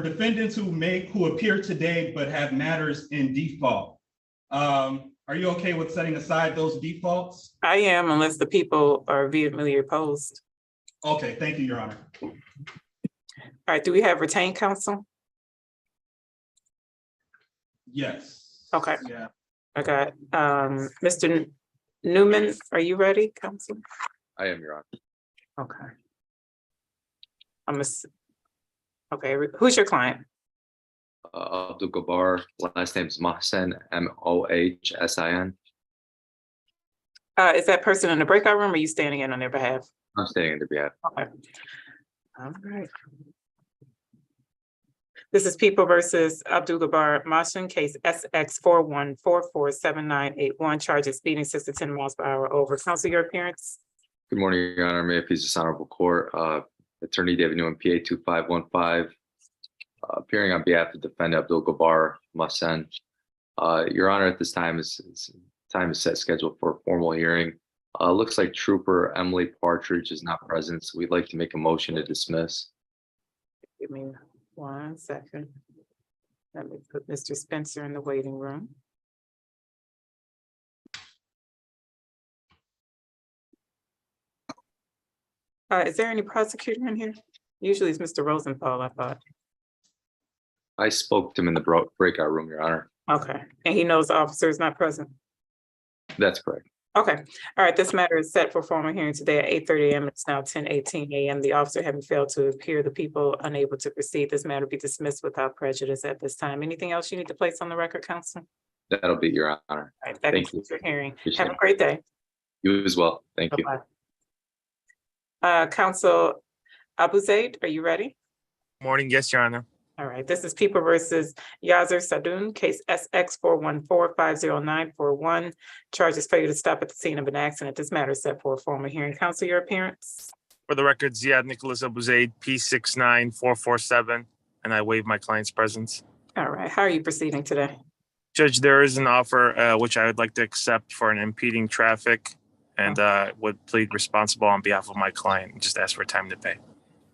defendants who appear today but have matters in default. Are you okay with setting aside those defaults? I am, unless the people are vehemently opposed. Okay, thank you, Your Honor. All right, do we have retained counsel? Yes. Okay. Yeah. I got Mr. Newman, are you ready, counsel? I am, Your Honor. Okay. Okay, who's your client? Abdul Gabar, last name is Mohsen, Mohsin. Is that person in the breakout room or are you standing in on their behalf? I'm standing in their behalf. Okay. All right. This is People versus Abdul Gabar Mohsin, case SX 41447981, charges speeding 6 to 10 miles per hour over. Counsel, your appearance. Good morning, Your Honor. May it please this honorable court. Attorney David Newman, PA 2515, appearing on behalf of defendant Abdul Gabar Mohsin. Your Honor, at this time is set scheduled for a formal hearing. Looks like Trooper Emily Partridge is not present, so we'd like to make a motion to dismiss. Give me 1 second. Let me put Mr. Spencer in the waiting room. Is there any prosecutor in here? Usually it's Mr. Rosenthal, I thought. I spoke to him in the breakout room, Your Honor. Okay, and he knows the officer is not present? That's correct. Okay, all right, this matter is set for formal hearing today at 8:30 a.m. It's now 10:18 a.m. The officer having failed to appear, the people unable to proceed. This matter be dismissed without prejudice at this time. Anything else you need to place on the record, counsel? That'll be Your Honor. All right, that Thank concludes your hearing. Appreciate Have a great day. You as well. Thank you. Bye-bye. Counsel Abu Zaid, are you ready? Morning, yes, Your Honor. All right, this is People versus Yazir Sadoun, case SX 414500941. Charges failure to stop at the scene of an accident. This matter is set for a formal hearing. Counsel, your appearance. For the record, Ziad Nicholas Abuzaid, P69447, and I waive my client's presence. All right, how are you proceeding today? Judge, there is an offer which I would like to accept for an impeding traffic and would plead responsible on behalf of my client and just ask for time to pay.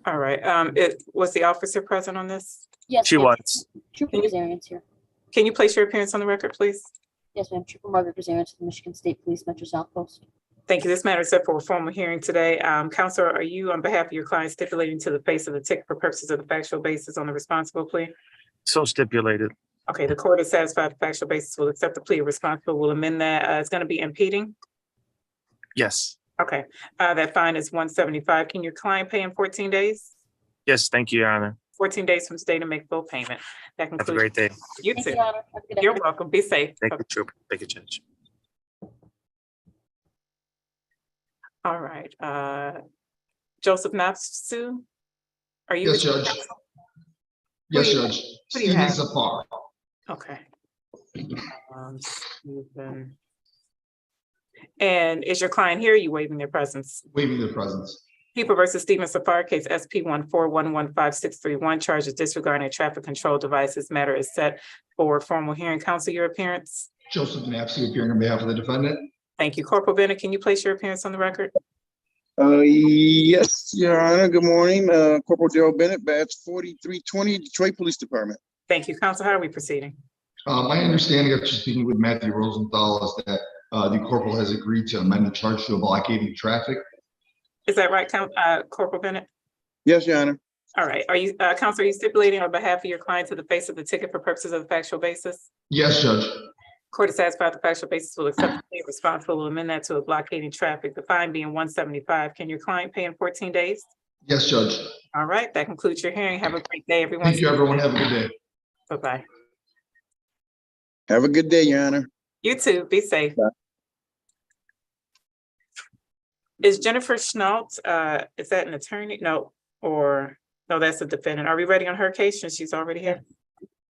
All right, was the officer present on this? Yes, She ma'am. was. Trooper Gazarian's here. Can you place your appearance on the record, please? Yes, ma'am. Trooper Margaret Gazarian of the Michigan State Police Metro South Post. Thank you. This matter is set for a formal hearing today. Counselor, are you on behalf of your client stipulating to the face of the ticket for purposes of the factual basis on the responsible plea? So stipulated. Okay, the court is satisfied the factual basis will accept the plea. Responsible will amend that. It's going to be impeding. Yes. Okay, that fine is $175. Can your client pay in 14 days? Yes, thank you, Your Honor. 14 days from today to make full payment. That Have a concludes. great day. You Thank too. you, Your Honor. Have a good day. You're welcome. Be safe. Thank you, Trooper. Thank you, Judge. All right. Joseph Natsu, are you? Yes, Judge. Yes, Judge. Who do you Stephen have? Zafar. Okay. And is your client here? Are you waiving their presence? Waiving their presence. People versus Stephen Safar, case SP 1411561, charges disregarding a traffic control devices. Matter is set for formal hearing. Counsel, your appearance. Joseph Napsy appearing on behalf of the defendant. Thank you. Corporal Bennett, can you place your appearance on the record? Yes, Your Honor. Good morning. Corporal Gerald Bennett, badge 4320, Detroit Police Department. Thank you. Counsel, how are we proceeding? My understanding after speaking with Matthew Rosenthal is that the corporal has agreed to amend the charge to a blockading traffic. Is that right, Corporal Bennett? Yes, Your Honor. All right. Are you, Counsel, are you stipulating on behalf of your client to the face of the ticket for purposes of the factual basis? Yes, Judge. Court is satisfied the factual basis will accept the plea. Responsible will amend that to a blockading traffic. The fine being $175. Can your client pay in 14 days? Yes, Judge. All right. That concludes your hearing. Have a great day, everyone. Thank you, everyone. Have a good day. Bye-bye. Have a good day, Your Honor. You too. Be safe. Bye. Is Jennifer Schnault, is that an attorney? No, or no, that's a defendant. Are we ready on her case since she's already here?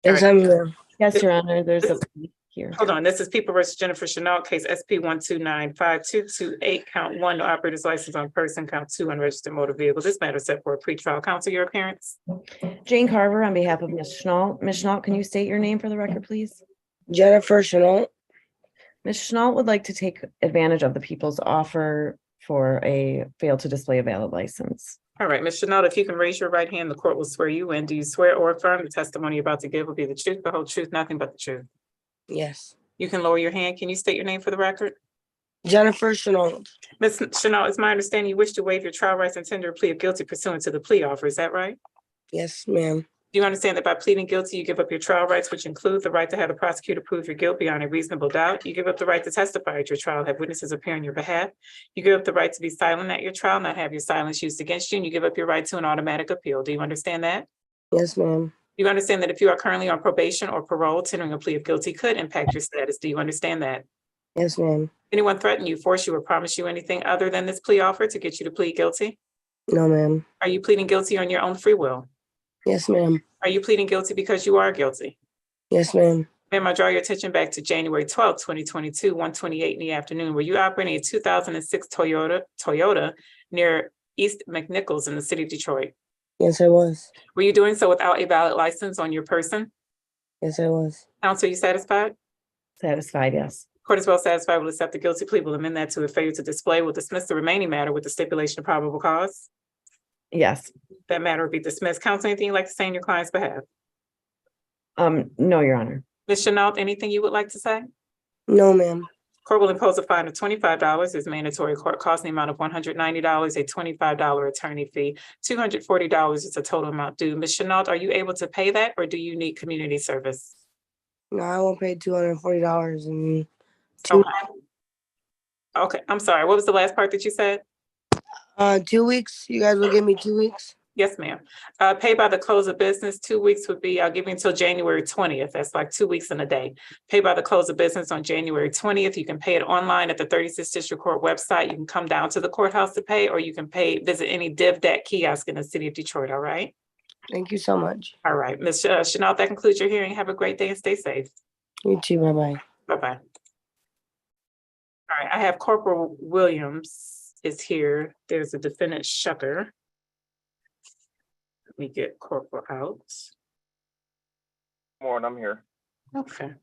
Yes, All right. I'm there. Yes, Your Honor, there's a plea here. Hold on, this is People versus Jennifer Chenault, case SP 1295228, count 1, no operator's license on person, count 2, unregistered motor vehicle. This matter is set for a pretrial. Counsel, your appearance. Jane Carver on behalf of Ms. Schnault. Ms. Schnault, can you state your name for the record, please? Jennifer Chenault. Ms. Schnault would like to take advantage of the people's offer for a fail to display a valid license. All right, Ms. Chanel, if you can raise your right hand, the court will swear you in. Do you swear or affirm the testimony you're about to give will be the truth, the whole truth, nothing but the truth? Yes. You can lower your hand. Can you state your name for the record? Jennifer Chenault. Ms. Chanel, it's my understanding you wish to waive your trial rights and tender a plea of guilty pursuant to the plea offer. Is that right? Yes, ma'am. Do you understand that by pleading guilty, you give up your trial rights, which include the right to have the prosecutor prove your guilt beyond a reasonable doubt? You give up the right to testify at your trial, have witnesses appear on your behalf. You give up the right to be silent at your trial, not have your silence used against you, and you give up your right to an automatic appeal. Do you understand that? Yes, ma'am. You understand that if you are currently on probation or parole, tendering a plea of guilty could impact your status. Do you understand that? Yes, ma'am. Anyone threaten you, force you, or promise you anything other than this plea offer to get you to plead guilty? No, ma'am. Are you pleading guilty on your own free will? Yes, ma'am. Are you pleading guilty because you are guilty? Yes, ma'am. Ma'am, I draw your attention back to January 12th, 2022, 1:28 in the afternoon. Were you operating a 2006 Toyota near East McNichols in the city of Detroit? Yes, I was. Were you doing so without a valid license on your person? Yes, I was. Counsel, are you satisfied? Satisfied, yes. Court is well satisfied, will accept the guilty plea, will amend that to a failure to display, will dismiss the remaining matter with the stipulation of probable cause. Yes. That matter will be dismissed. Counsel, anything you'd like to say on your client's behalf? No, Your Honor. Ms. Chenault, anything you would like to say? No, ma'am. Court will impose a fine of $25 as mandatory court cost in the amount of $190, a $25 attorney fee, $240 is the total amount due. Ms. Chenault, are you able to pay that or do you need community service? No, I won't pay $240 and Okay. Okay, I'm sorry. What was the last part that you said? 2 weeks. You guys will give me 2 weeks. Yes, ma'am. Pay by the close of business, 2 weeks would be, I'll give you until January 20th. That's like 2 weeks and a day. Pay by the close of business on January 20th. You can pay it online at the 36th District Court website. You can come down to the courthouse to pay, or you can visit any DivDat kiosk in the city of Detroit, all right? Thank you so much. All right, Ms. Chenault, that concludes your hearing. Have a great day and stay safe. You too. Bye-bye. Bye-bye. All right, I have Corporal Williams is here. There's a defendant Shucker. Let me get Corporal out. Morning, I'm here. Okay.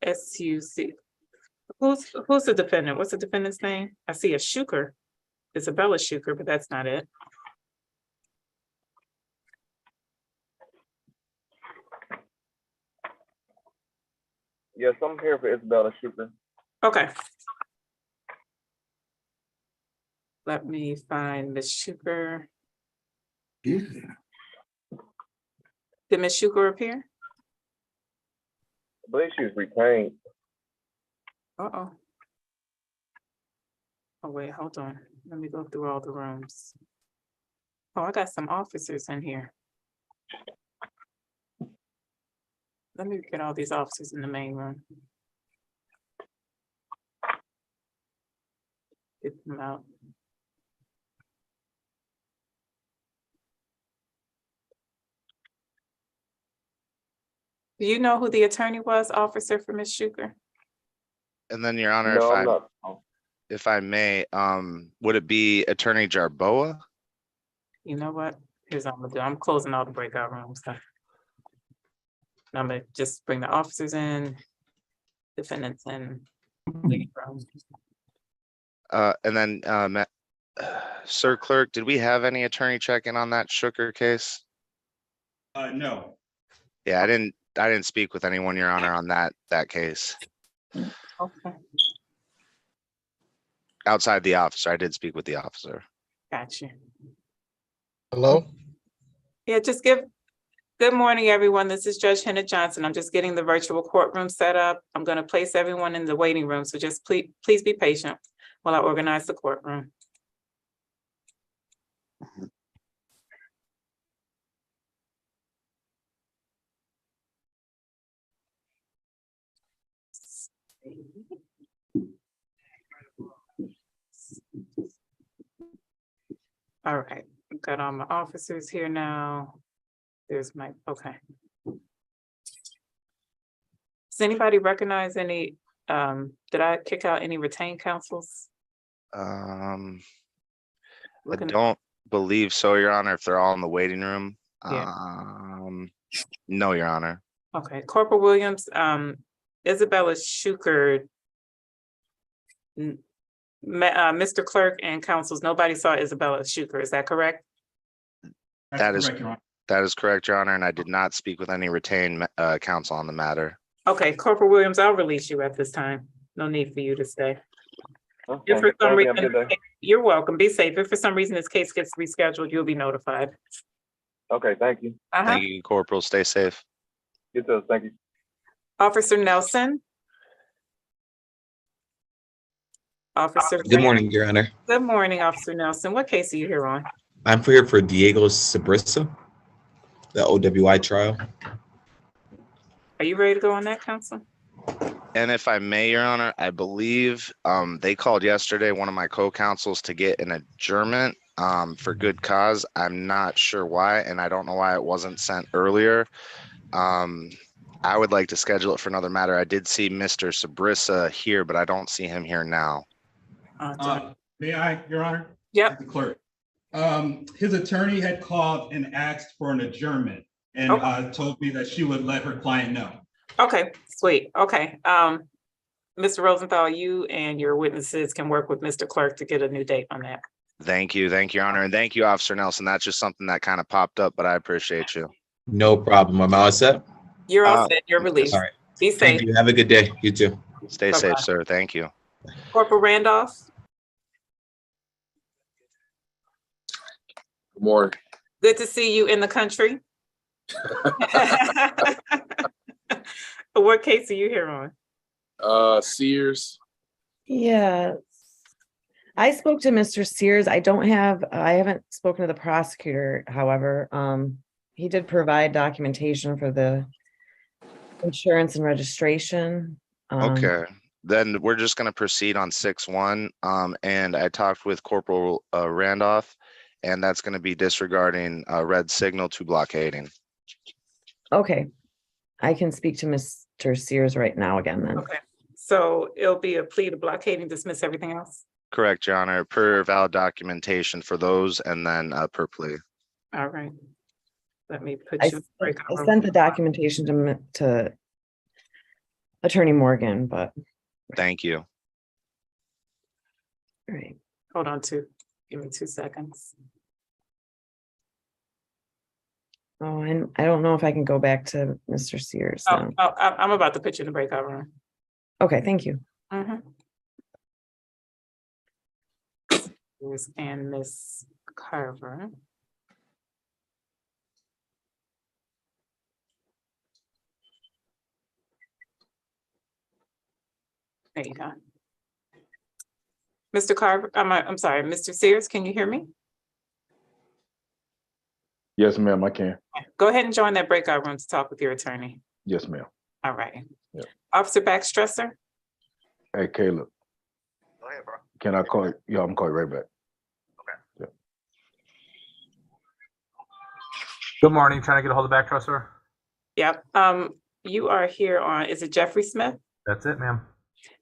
SUC. Who's the defendant? What's the defendant's name? I see a Shuker. Isabella Shuker, but that's not it. Yes, I'm here for Isabella Schuker. Okay. Let me find Ms. Shuker. Did Ms. Shuker appear? I believe she was retained. Uh-oh. Oh, wait, hold on. Let me go through all the rooms. Oh, I got some officers in here. Let me get all these officers in the main room. Get them out. Do you know who the attorney was, officer, for Ms. Shuker? And then, Your Honor, No, I'm not. if I may, would it be Attorney Jarboa? You know what? Here's what I'm gonna do. I'm closing all the breakout rooms. So I'm gonna just bring the officers in, defendants in. And then, Sir Clerk, did we have any attorney check-in on that Shuker case? No. Yeah, I didn't speak with anyone, Your Honor, on that case. Okay, Outside the officer, I did speak with the officer. got you. Hello? Yeah, just good morning, everyone. This is Judge Henna Johnson. I'm just getting the virtual courtroom set up. I'm gonna place everyone in the waiting room, so just please be patient while I organize the courtroom. All right, I've got all my officers here now. There's my, okay. Does anybody recognize any, did I kick out any retained counsels? I Looking- don't believe so, Your Honor, if they're all in the waiting room. Yeah. No, Your Honor. Okay, Corporal Williams, Isabella Shuker Mr. Clerk and councils, nobody saw Isabella Shuker, is that correct? That is- correct, Your Honor. That is correct, Your Honor, and I did not speak with any retained counsel on the matter. Okay, Corporal Williams, I'll release you at this time. No need for you to stay. Okay, If for some thank you. Have a reason, good day. you're welcome. Be safe. If for some reason this case gets rescheduled, you'll be notified. Okay, thank you. Thank you, Corporal. Stay safe. You too. Thank you. Officer Nelson. Officer. Good morning, Your Honor. Good morning, Officer Nelson. What case are you here on? I'm here for Diego Sabrissa, the OWI trial. Are you ready to go on that, counsel? And if I may, Your Honor, I believe they called yesterday, one of my co-counsels, to get an adjournment for good cause. I'm not sure why, and I don't know why it wasn't sent earlier. I would like to schedule it for another matter. I did see Mr. Sabrissa here, but I don't see him here now. May I, Your Honor? Yep. The clerk. His attorney had called and asked for an adjournment and told me that she would let her client know. Okay, sweet. Okay. Mr. Rosenthal, you and your witnesses can work with Mr. Clerk to get a new date on that. Thank you, Your Honor, and thank you, Officer Nelson. That's just something that kind of popped up, but I appreciate you. No problem. I'm all set. You're all set. You're released. All right. Be Thank safe. you. Have a good day. You too. Stay safe, sir. Thank you. Corporal Randolph. Good morning. Good to see you in the country. What case are you here on? Sears. Yeah. I spoke to Mr. Sears. I haven't spoken to the prosecutor, however. He did provide documentation for the insurance and registration. Okay, then we're just gonna proceed on 6-1. And I talked with Corporal Randolph, and that's gonna be disregarding red signal to blockading. Okay. I can speak to Mr. Sears right now again then. Okay. So it'll be a plea to blockade and dismiss everything else? Correct, Your Honor, per valid documentation for those, and then per plea. All right. Let me put I you. I sent the documentation to Attorney Morgan, but. Thank you. All right. Hold on give me 2 seconds. Oh, and I don't know if I can go back to Mr. Sears. Oh, I'm about to put you in the breakout room. Okay, thank you. And Miss Carver. There you go. Mr. Carver, I'm sorry, Mr. Sears, can you hear me? Yes, ma'am, I can. Go ahead and join that breakout room to talk with your attorney. Yes, ma'am. All right. Yeah. Officer Backstresser? Hey, Caleb. Go ahead, bro. Can I call you? Yeah, I'm calling you right back. Okay. Yeah. Good morning. Trying to get a hold of Backtrusser. Yep. You are here on, is it Jeffrey Smith? That's it, ma'am.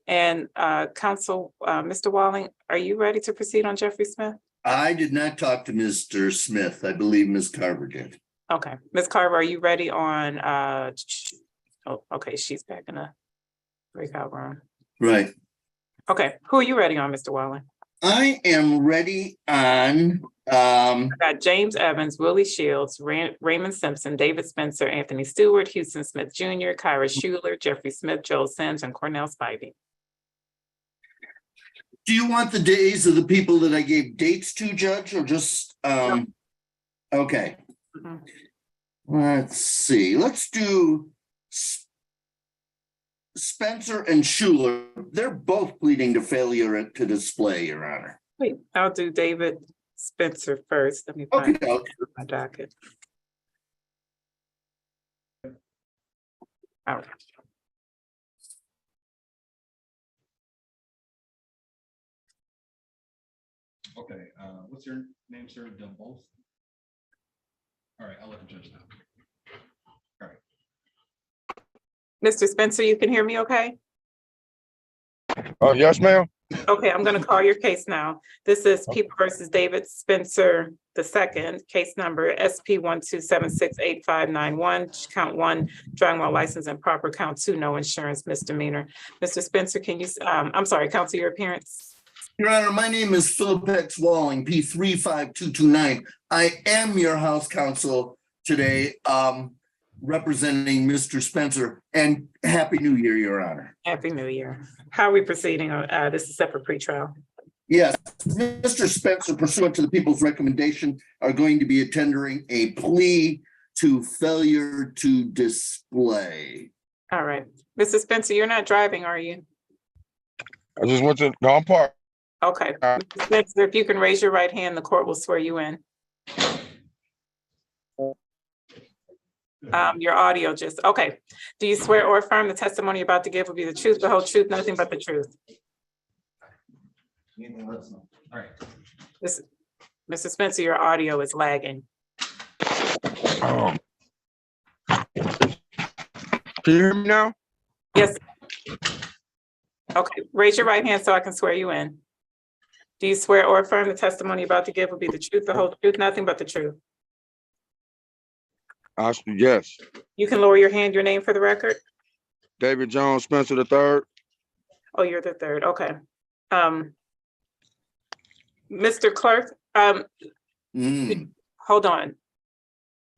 And Counsel, Mr. Walling, are you ready to proceed on Jeffrey Smith? I did not talk to Mr. Smith. I believe Ms. Carver did. Okay. Ms. Carver, are you ready on, oh, okay, she's back in the breakout room. Right. Okay, who are you ready on, Mr. Walling? I am ready on, I got James Evans, Willie Shields, Raymond Simpson, David Spencer, Anthony Stewart, Houston Smith Jr., Kyra Schuler, Jeffrey Smith, Joel Sims, and Cornell Spivey. do you want the days of the people that I gave dates to, Judge, or just, okay. Let's see, let's do Spencer and Schuler. They're both pleading to failure to display, Your Honor. Wait, I'll do David Spencer first. Let me find my docket. All right. Okay, what's your name, sir? Both? All right, I'll let the judge know. All right. Mr. Spencer, you can hear me okay? Yes, ma'am. Okay, I'm gonna call your case now. This is People versus David Spencer II, case number SP 127685991, count 1, driving while licensed improper, count 2, no insurance misdemeanor. Mr. Spencer, can you, I'm sorry, counsel your appearance. Your Honor, my name is Philip X. Walling, P35229. I am your House Counsel today, representing Mr. Spencer, and Happy New Year, Your Honor. Happy New Year. How are we proceeding? This is separate pretrial. Yes, Mr. Spencer, pursuant to the people's recommendation, are going to be tendering a plea to failure to display. All right. Mr. Spencer, you're not driving, are you? I just went to, no, I'm parked. Okay. Mr. Spencer, if you can raise your right hand, the court will swear you in. Your audio just, okay. Do you swear or affirm the testimony you're about to give will be the truth, the whole truth, nothing but the truth? All right. Mr. Spencer, your audio is lagging. Can you hear me now? Yes. Okay, raise your right hand so I can swear you in. Do you swear or affirm the testimony you're about to give will be the truth, the whole truth, nothing but the truth? Yes. You can lower your hand, your name for the record? David Jones Spencer III. Oh, you're the third, okay. Mr. Clerk, hold on.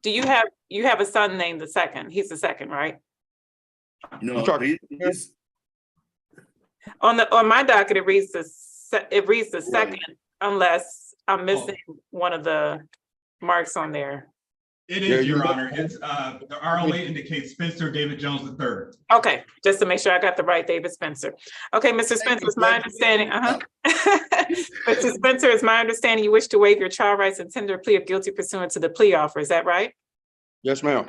Do you have a son named the second? He's the second, right? No, on my docket, it reads the second, unless I'm missing one of the marks on there. It is, Your Honor. It's the ROA indicates Spencer David Jones III. Okay, just to make sure I got the right David Spencer. Okay, Mr. Spencer, it's my understanding, Mr. Spencer, it's my understanding you wish to waive your trial rights and tender a plea of guilty pursuant to the plea offer, is that right? Yes, ma'am.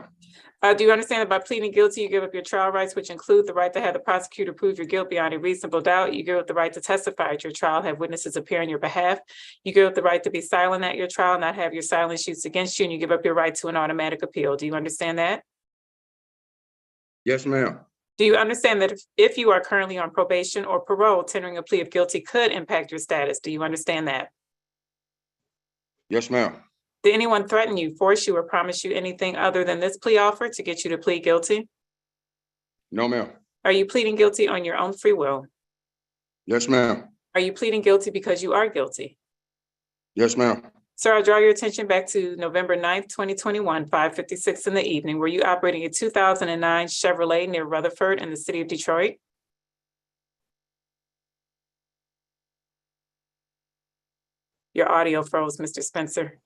Do you understand that by pleading guilty, you give up your trial rights, which include the right to have the prosecutor prove your guilt beyond a reasonable doubt? You give up the right to testify at your trial, have witnesses appear on your behalf. You give up the right to be silent at your trial, not have your silence used against you, and you give up your right to an automatic appeal. Do you understand that? Yes, ma'am. Do you understand that if you are currently on probation or parole, tendering a plea of guilty could impact your status? Do you understand that? Yes, ma'am. Did anyone threaten you, force you, or promise you anything other than this plea offer to get you to plead guilty? No, ma'am. Are you pleading guilty on your own free will? Yes, ma'am. Are you pleading guilty because you are guilty? Yes, ma'am. Sir, I'll draw your attention back to November 9th, 2021, 5:56 in the evening. Were you operating a 2009 Chevrolet near Rutherford in the city of Detroit? Your audio froze, Mr. Spencer.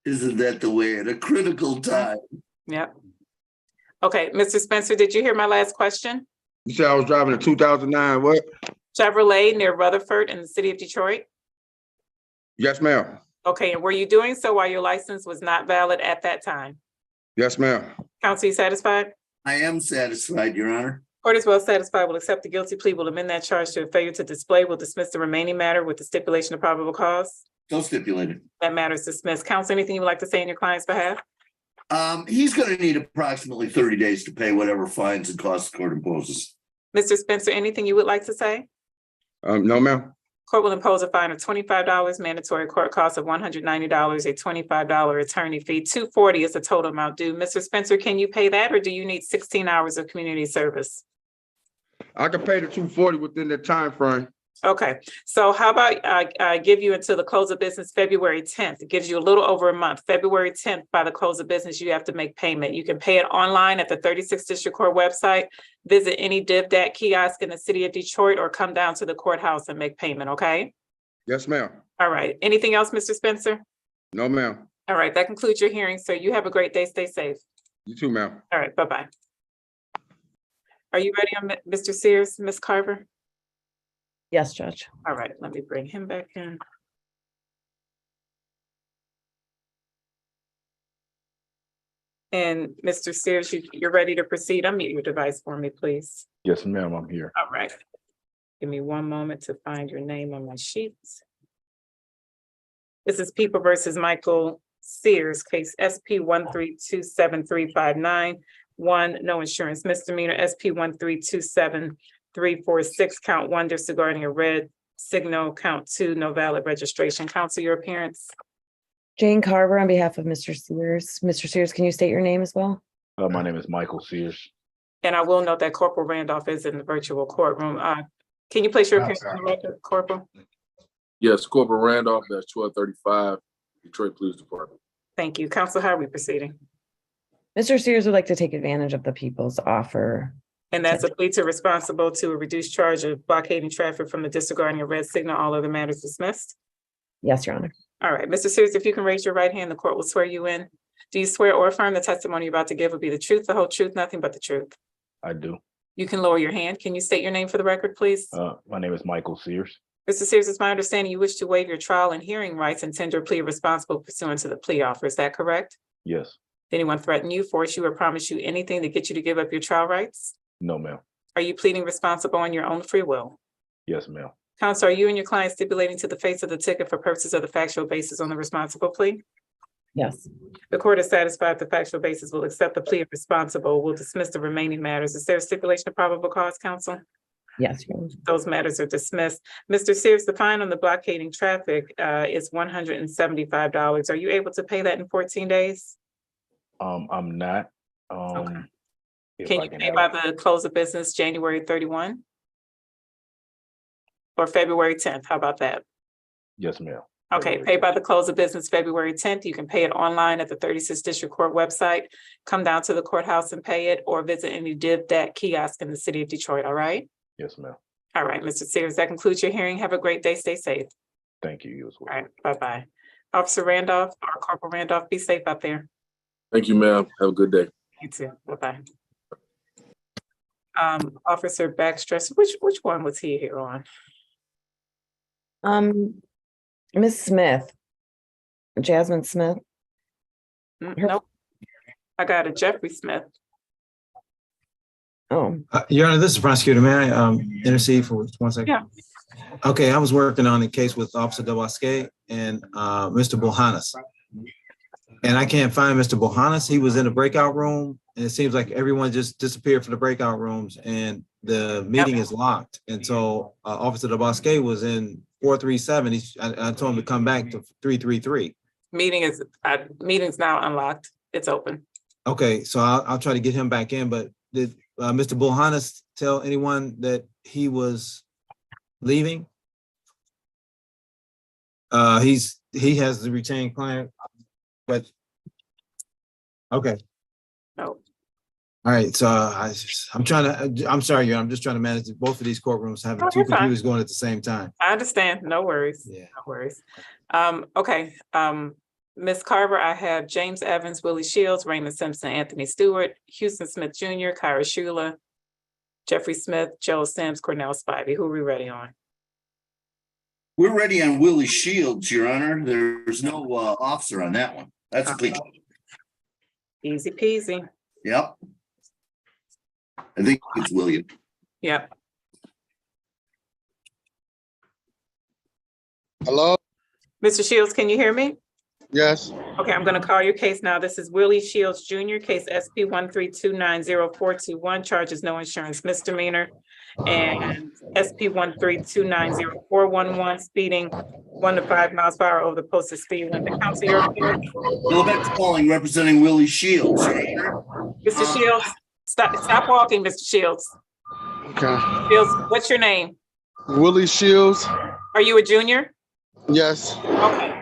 Isn't that the way at a critical time? Yep. Okay, Mr. Spencer, did you hear my last question? You said I was driving a 2009 what? Chevrolet near Rutherford in the city of Detroit? Yes, ma'am. Okay, and were you doing so while your license was not valid at that time? Yes, ma'am. Counsel, you satisfied? I am satisfied, Your Honor. Court is well satisfied, will accept the guilty plea, will amend that charge to a failure to display, will dismiss the remaining matter with the stipulation of probable cause. So stipulated. That matter is dismissed. Counsel, anything you would like to say in your client's behalf? He's going to need approximately 30 days to pay whatever fines and costs the court imposes. Mr. Spencer, anything you would like to say? No, ma'am. Court will impose a fine of $25, mandatory court cost of $190, a $25 attorney fee, $240 is the total amount due. Mr. Spencer, can you pay that, or do you need 16 hours of community service? I can pay the $240 within the time frame. Okay, so how about I give you until the close of business February 10th. It gives you a little over a month. February 10th, by the close of business, you have to make payment. You can pay it online at the 36th District Court website, visit any DivDat kiosk in the city of Detroit, or come down to the courthouse and make payment, okay? Yes, ma'am. All right, anything else, Mr. Spencer? No, ma'am. All right, that concludes your hearing, sir. You have a great day. Stay safe. You too, ma'am. All right, bye-bye. Are you ready, Mr. Sears, Ms. Carver? Yes, Judge. All right, let me bring him back in. And Mr. Sears, you're ready to proceed. Unmute your device for me, please. Yes, ma'am. I'm here. All right. Give me one moment to find your name on my sheets. This is People versus Michael Sears, case SP 1327359. 1, no insurance misdemeanor, SP 1327346, count 1, disregarding a red signal, count 2, no valid registration. Counsel, your appearance. Jane Carver on behalf of Mr. Sears. Mr. Sears, can you state your name as well? My name is Michael Sears. And I will note that Corporal Randolph is in the virtual courtroom. Can you place your appearance on the record, Corporal? Yes, Corporal Randolph, that's 1235, Detroit Police Department. Thank you. Counsel, how are we proceeding? Mr. Sears would like to take advantage of the people's offer. And that's a plea to responsible to a reduced charge of blockading traffic from the disregarding of red signal. All other matters dismissed. Yes, Your Honor. All right, Mr. Sears, if you can raise your right hand, the court will swear you in. Do you swear or affirm the testimony you're about to give will be the truth, the whole truth, nothing but the truth? I do. You can lower your hand. Can you state your name for the record, please? My name is Michael Sears. Mr. Sears, it's my understanding you wish to waive your trial and hearing rights and tender a plea of responsible pursuant to the plea offer. Is that correct? Yes. Did anyone threaten you, force you, or promise you anything to get you to give up your trial rights? No, ma'am. Are you pleading responsible on your own free will? Yes, ma'am. Counsel, are you and your client stipulating to the face of the ticket for purposes of the factual basis on the responsible plea? Yes. The court is satisfied the factual basis will accept the plea of responsible, will dismiss the remaining matters. Is there a stipulation of probable cause, counsel? Yes, Your Honor. Those matters are dismissed. Mr. Sears, the fine on the blockading traffic is $175. Are you able to pay that in 14 days? I'm not. Okay. If Can I you can pay have by it. the close of business January 31? Or February 10th? How about that? Yes, ma'am. Okay, pay by the close of business February 10th. You can pay it online at the 36th District Court website. Come down to the courthouse and pay it, or visit any DivDat kiosk in the city of Detroit, all right? Yes, ma'am. All right, Mr. Sears, that concludes your hearing. Have a great day. Stay safe. Thank you. You as well. All right, bye-bye. Officer Randolph or Corporal Randolph, be safe out there. Thank you, ma'am. Have a good day. You too. Bye-bye. Officer Backstress, which one was he here on? Ms. Smith, Jasmine Smith. Nope. I got a Jeffrey Smith. Oh, Your Honor, this is prosecutor. May I intercede for 1 second? Yeah. Okay, I was working on a case with Officer Dewasque and Mr. Bohannes. And I can't find Mr. Bohannes. He was in the breakout room, and it seems like everyone just disappeared from the breakout rooms, and the meeting is locked. And so Officer Dewasque was in 437. I told him to come back to 333. Meeting's now unlocked. It's open. Okay, so I'll try to get him back in, but did Mr. Bohannes tell anyone that he was leaving? He has the retained client, but okay. No. All right, so I'm sorry, I'm just trying to manage both of these courtrooms, having Oh, two you're fine. computers going at the same time. I understand. No worries. Yeah. No worries. Okay. Ms. Carver, I have James Evans, Willie Shields, Raymond Simpson, Anthony Stewart, Houston Smith Jr., Kyra Shula, Jeffrey Smith, Joe Sims, Cornell Spivey. Who are we ready on? We're ready on Willie Shields, Your Honor. There's no officer on that one. That's a plea. Easy peasy. Yep. I think it's William. Yep. Hello? Mr. Shields, can you hear me? Yes. Okay, I'm gonna call your case now. This is Willie Shields Jr., case SP 1329041, charges no insurance misdemeanor. And SP 1329041, speeding 1 to 5 miles per hour over the posted speed limit. Counsel, you're here. Philip calling representing Willie Shields. Mr. Shields, stop walking, Mr. Shields. Okay. Shields, what's your name? Willie Shields. Are you a junior? Yes. Okay.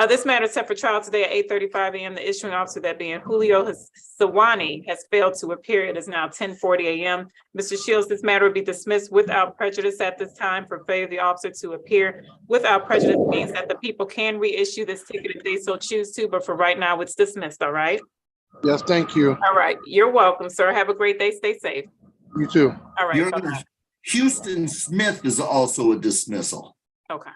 This matter is set for trial today at 8:35 a.m. The issuing officer, that being Julio Sawani, has failed to appear. It is now 10:40 a.m. Mr. Shields, this matter will be dismissed without prejudice at this time for failure of the officer to appear. Without prejudice means that the people can reissue this ticket if they so choose to, but for right now, it's dismissed, all right? Yes, thank you. All right, you're welcome, sir. Have a great day. Stay safe. You too. All right, Your bye-bye. Honor, Houston Smith is also a dismissal. Okay.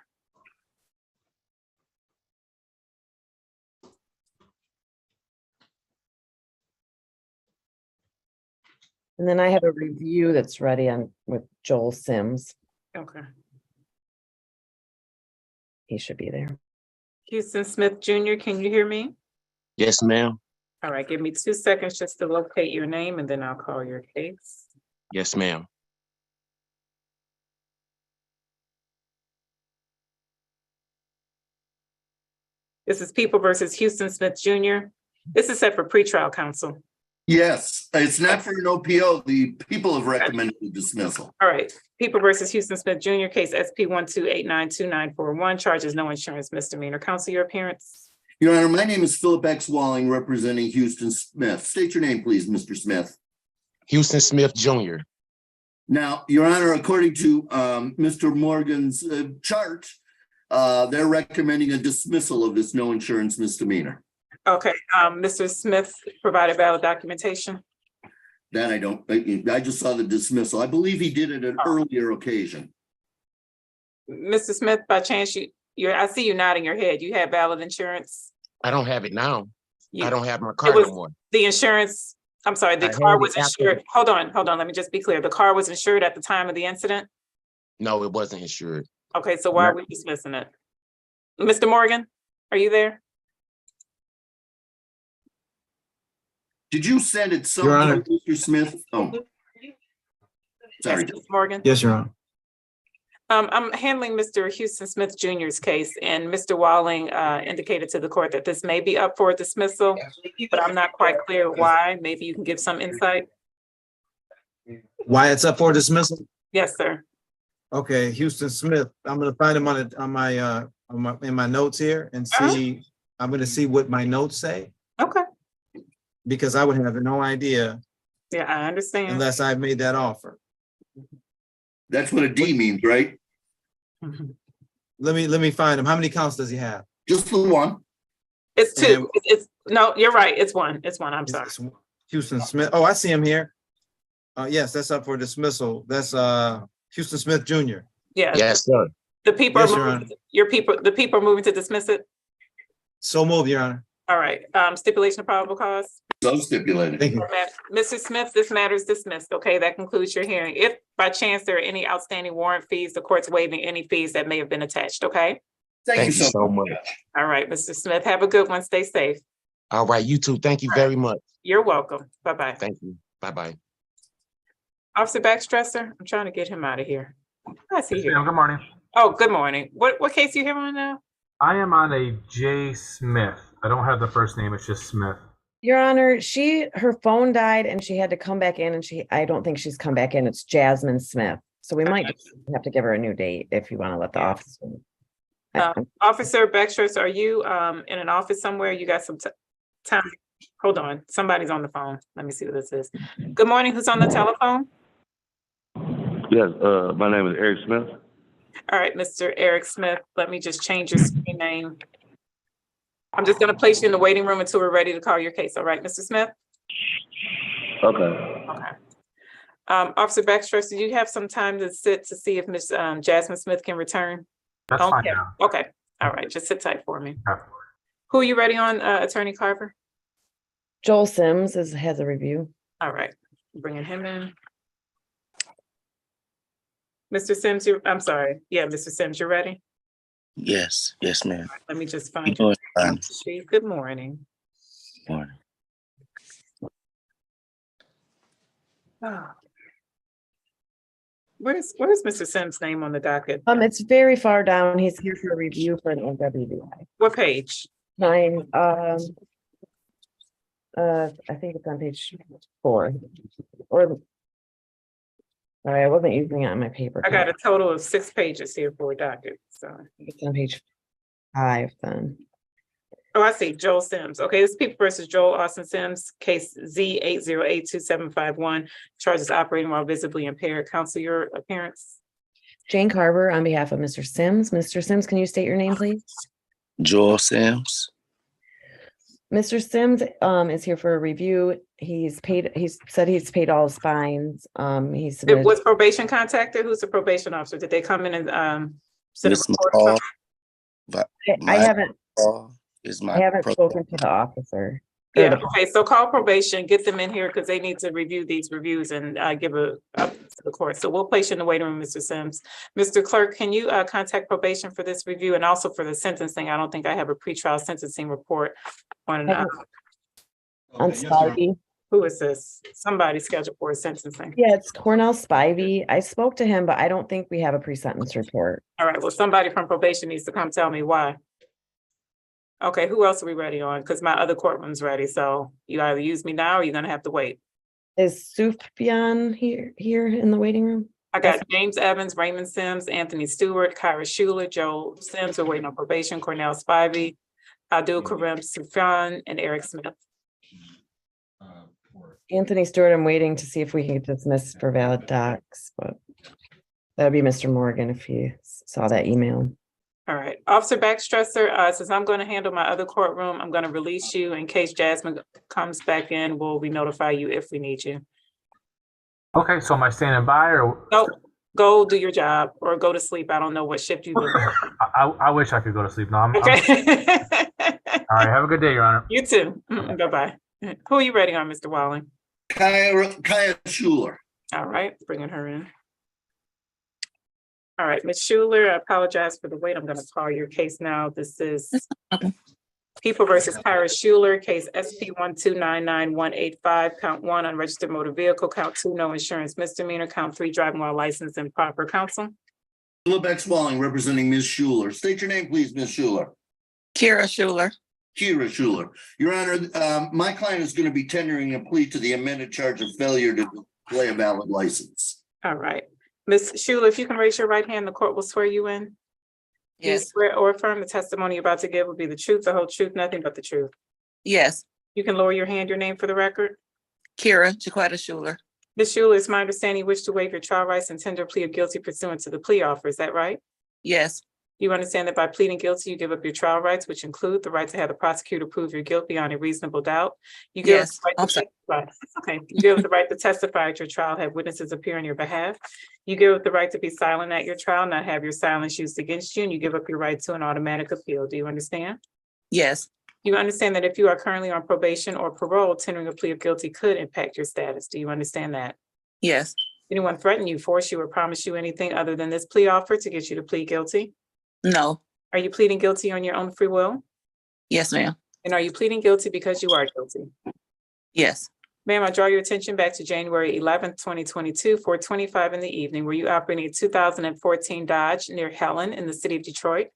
and then I have a review that's ready on with Joel Sims. Okay. He should be there. Houston Smith Jr., can you hear me? Yes, ma'am. All right, give me 2 seconds just to locate your name and then I'll call your case. Yes, ma'am. This is People versus Houston Smith Jr. This is set for pretrial counsel. Yes, it's not for an OPO. The people have recommended the dismissal. All right, People versus Houston Smith Jr., case SP 1289291, charges no insurance misdemeanor. Counsel, your appearance. Your Honor, my name is Philip X. Walling, representing Houston Smith. State your name, please, Mr. Smith. Houston Smith Jr. Now, Your Honor, according to Mr. Morgan's chart, they're recommending a dismissal of this no insurance misdemeanor. Okay, Mr. Smith provided valid documentation. That I don't, I just saw the dismissal. I believe he did it at an earlier occasion. Mr. Smith, by chance, I see you nodding your head. You have valid insurance? I don't have it now. I don't have my It car was no more. the insurance, I'm sorry, the I car had was it after- insured. Hold on, let me just be clear. The car was insured at the time of the incident? No, it wasn't insured. Okay, so why are we dismissing it? Mr. Morgan, are you there? Did you send it Your Honor. sometime, Mr. Smith? Oh. Sorry. Yes, Mr. Morgan? Yes, Your Honor. I'm handling Mr. Houston Smith Jr.'s case, and Mr. Walling indicated to the court that this may be up for dismissal, but I'm not quite clear why. Maybe you can give some insight. Why it's up for dismissal? Yes, sir. Okay, Houston Smith, I'm gonna find him in my notes here and see, I'm gonna see what my notes say, Okay. because I would have no idea Yeah, I understand. unless I made that offer. That's what a D means, right? Mhm. Let me find him. How many counts does he have? Just the one. It's two. No, you're right. It's one. I'm sorry. It's Houston Smith. Oh, I see him here. Yes, that's up for dismissal. That's Houston Smith Jr. Yeah. Yes, sir. The people Yes, are Your moving, the people are moving to dismiss it. So moved, Your Honor. All right. Stipulation of probable cause. So stipulated. Thank you. Mr. Smith, this matter is dismissed. Okay, that concludes your hearing. If by chance there are any outstanding warrant fees, the court's waiving any fees that may have been attached. Okay. Thank you so much. All right, Mr. Smith, have a good one. Stay safe. All right, you too. Thank you very much. You're welcome. Bye-bye. Thank you. Bye-bye. Officer Backstresser, I'm trying to get him out of here. I see here. Good morning. Oh, good morning. What case you here on now? I am on a J. Smith. I don't have the first name. It's just Smith. Your Honor, her phone died and she had to come back in, and I don't think she's come back in. It's Jasmine Smith. So we might just have to give her a new date if you want to let the office. Officer Backstresser, are you in an office somewhere? You got some time? Hold on. Somebody's on the phone. Let me see what this is. Good morning. Who's on the telephone? Yes, my name is Eric Smith. All right, Mr. Eric Smith, let me just change your screen name. I'm just going to place you in the waiting room until we're ready to call your case. All right, Mr. Smith? Okay. Okay. Officer Backstresser, do you have some time to sit to see if Miss Jasmine Smith can return? That's fine now. Okay. All right. Just sit tight for me. Who are you ready on, Attorney Carver? Joel Sims has a review. All right. Bringing him in. Mr. Sims, I'm sorry. Yeah, Mr. Sims, you're ready? Yes, ma'am. Let me just find Good you. morning. Good morning. Morning. Ah. Where's Mr. Sims' name on the docket? It's very far down. He's here for a review for an OWDI. What page? 9. I think it's on page 4. Or sorry, I wasn't using it on my paper. I got a total of 6 pages here for a docket. So It's on page 5 then. oh, I see. Joel Sims. Okay, this is People versus Joel Austin Sims, case Z8082751, charges operating while visibly impaired. Counsel, your appearance. Jane Carver on behalf of Mr. Sims. Mr. Sims, can you state your name, please? Joel Sims. Mr. Sims is here for a review. He's said he's paid all his fines. He's Was probation contacted? Who's the probation officer? Did they come in and sit a report? I haven't I haven't spoken to the officer. Yeah, okay, so call probation, get them in here because they need to review these reviews and give up to the court. So we'll place you in the waiting room, Mr. Sims. Mr. Clerk, can you contact probation for this review and also for the sentencing? I don't think I have a pretrial sentencing report on Spivey. Who is this? Somebody scheduled for a sentencing. Yeah, it's Cornell Spivey. I spoke to him, but I don't think we have a pre-sentence report. All right, well, somebody from probation needs to come tell me why. Okay, who else are we ready on? Because my other courtroom's ready, so you either use me now or you're gonna have to wait. Is Sufjan here in the waiting room? I got James Evans, Raymond Sims, Anthony Stewart, Kyra Schuler, Joe Sims, we're waiting on probation, Cornell Spivey, Abdul Karim Sufjan, and Eric Smith. Anthony Stewart, I'm waiting to see if we can get dismissed for valid docs, but that'd be Mr. Morgan if he saw that email. All right, Officer Backstresser, since I'm going to handle my other courtroom, I'm going to release you in case Jasmine comes back in. Will we notify you if we need you? Okay, so am I standing by or? No, go do your job or go to sleep. I don't know what shift you do. I wish I could go to sleep. No, Okay. All right, have a good day, Your Honor. You too. Bye-bye. Who are you ready on, Mr. Walling? Kaya Schuler. All right, bringing her in. All right, Ms. Schuler, I apologize for the wait. I'm going to call your case now. This is People versus Kyra Schuler, case SP 1299185, count 1, unregistered motor vehicle, count 2, no insurance misdemeanor, count 3, driving while licensed and proper. Counsel. Lubex Walling representing Ms. Schuler. State your name, please, Ms. Schuler. Kira Schuler. Kira Schuler. Your Honor, my client is going to be tendering a plea to the amended charge of failure to display a valid license. All right. Ms. Schuler, if you can raise your right hand, the court will swear you in. Do you swear or affirm the testimony you're about to give will be the truth, the whole truth, nothing but the truth? Yes. You can lower your hand, your name for the record. Kira Jaquetta Schuler. Ms. Schuler, it's my understanding you wish to waive your trial rights and tender a plea of guilty pursuant to the plea offer. Is that right? Yes. You understand that by pleading guilty, you give up your trial rights, which include the right to have the prosecutor prove your guilt beyond a reasonable doubt. You give Yes. up the right to testify. Okay. You give up the right to testify at your trial, have witnesses appear on your behalf. You give up the right to be silent at your trial, not have your silence used against you, and you give up your right to an automatic appeal. Do you understand? Yes. You understand that if you are currently on probation or parole, tendering a plea of guilty could impact your status. Do you understand that? Yes. Anyone threaten you, force you, or promise you anything other than this plea offer to get you to plead guilty? No. Are you pleading guilty on your own free will? Yes, ma'am. And are you pleading guilty because you are guilty? Yes. Ma'am, I draw your attention back to January 11th, 2022, 4:25 in the evening, where you operating a 2014 Dodge near Helen in the city of Detroit?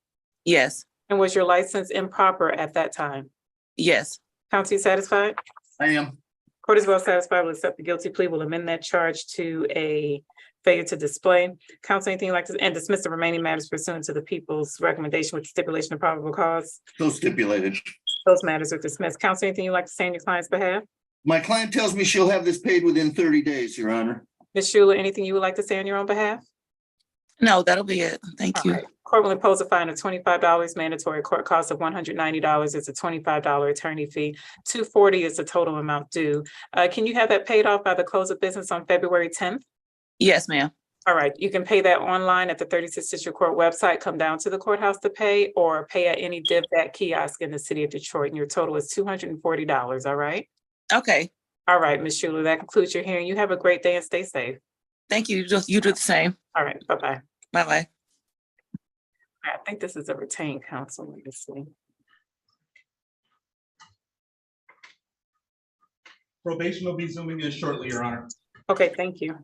Yes. And was your license improper at that time? Yes. Counsel, you satisfied? I am. Court is well satisfied, will accept the guilty plea, will amend that charge to a failure to display. Counsel, anything you'd like to, and dismiss the remaining matters pursuant to the people's recommendation with stipulation of probable cause? So stipulated. Those matters are dismissed. Counsel, anything you'd like to say on your client's behalf? My client tells me she'll have this paid within 30 days, Your Honor. Ms. Schuler, anything you would like to say on your own behalf? No, that'll be it. Thank you. Right. Court will impose a fine of $25, mandatory court cost of $190. It's a $25 attorney fee. $240 is the total amount due. Can you have that paid off by the close of business on February 10th? Yes, ma'am. All right, you can pay that online at the 36th District Court website, come down to the courthouse to pay, or pay at any DivBack kiosk in the city of Detroit, and your total is $240, all right? Okay. All right, Ms. Schuler, that concludes your hearing. You have a great day and stay safe. Thank you. You do the same. All right, bye-bye. Bye-bye. I think this is a retained counsel, let me see. Probation will be zooming in shortly, Your Honor. Okay, thank you.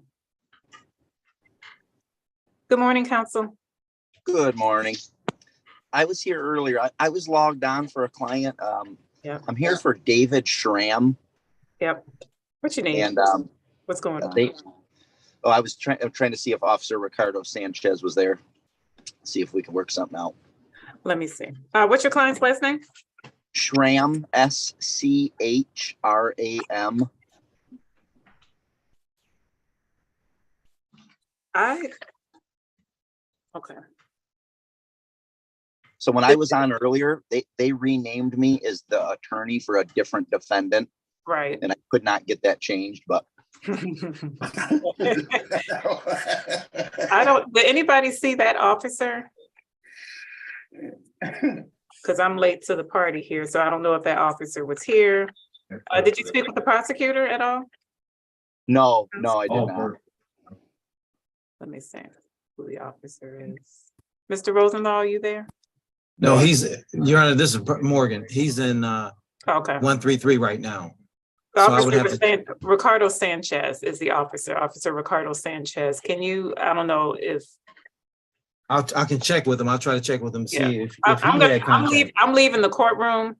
Good morning, counsel. Good morning. I was here earlier. I was logged on for a client. Yeah. I'm here for David Schramm. Yep. What's your name? And what's going on? I was trying to see if Officer Ricardo Sanchez was there. See if we can work something out. Let me see. What's your client's last name? Schramm, SCHRAM. Okay. So when I was on earlier, they renamed me as the attorney for a different defendant. Right. And I could not get that changed, but did anybody see that officer? Because I'm late to the party here, so I don't know if that officer was here. Did you speak with the prosecutor at all? No, I did not. Let me see who the officer is. Mr. Rosenthal, are you there? No, Your Honor, this is Morgan. He's in Okay. 133 right now. The So I would officer have was Ricardo Sanchez is the officer, Officer Ricardo Sanchez. Can you, I don't know if I can check with him. I'll try to check with him, Yeah. see if he I'm had leaving contact. the courtroom.